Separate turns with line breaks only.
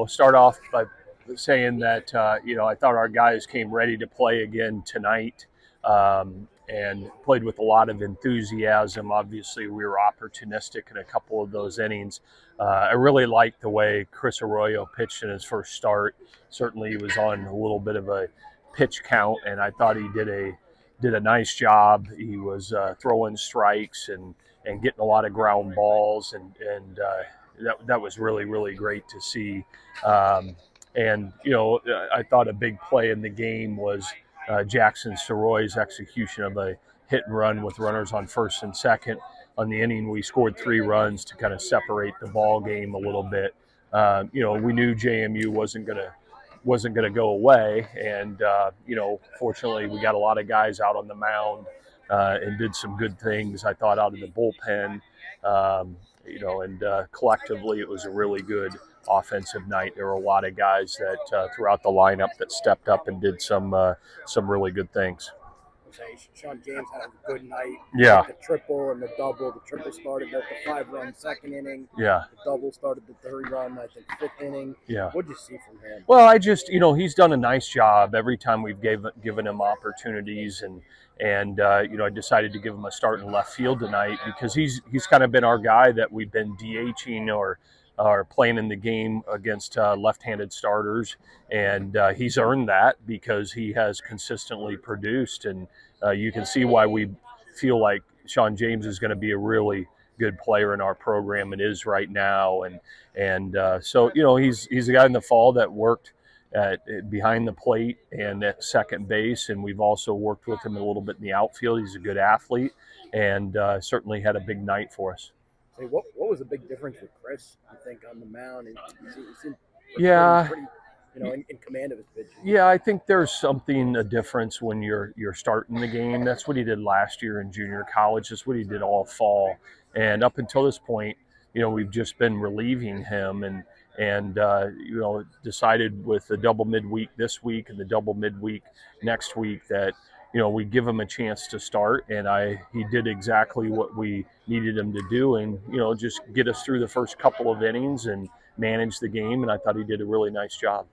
start off by saying that, I thought our guys came ready to play again tonight, and played with a lot of enthusiasm. Obviously, we were opportunistic in a couple of those innings. I really liked the way Chris Arroyo pitched in his first start. Certainly, he was on a little bit of a pitch count, and I thought he did a nice job. He was throwing strikes and getting a lot of ground balls, and that was really, really great to see. I thought a big play in the game was Jackson Soroy's execution of a hit and run with runners on first and second. On the inning, we scored 3 runs to kind of separate the ball game a little bit. We knew JMU wasn't gonna go away, and fortunately, we got a lot of guys out on the mound and did some good things. I thought out of the bullpen. Collectively, it was a really good offensive night. There were a lot of guys that throughout the lineup that stepped up and did some really good things.
Shawn James had a good night.
Yeah.
The triple and the double. The triple started at the 5-run second inning.
Yeah.
The double started the 3-run, I think, 5th inning.
Yeah.
What did you see from him?
Well, he's done a nice job every time we've given him opportunities, and I decided to give him a start in left field tonight because he's kind of been our guy that we've been DHing or playing in the game against left-handed starters, and he's earned that because he has consistently produced, and you can see why we feel like Shawn James is going to be a really good player in our program and is right now, so he's a guy in the fall that worked behind the plate and at second base, and we've also worked with him a little bit in the outfield. He's a good athlete, and certainly had a big night for us.
Hey, what was the big difference with Chris, I think, on the mound? He seemed pretty in command of his pitch.
Yeah, I think there's a difference when you're starting the game. That's what he did last year in junior college. That's what he did all fall. And up until this point, we've just been relieving him and decided with the double midweek this week and the double midweek next week that we give him a chance to start, and he did exactly what we needed him to do, and just get us through the first couple of innings and manage the game, and I thought he did a really nice job.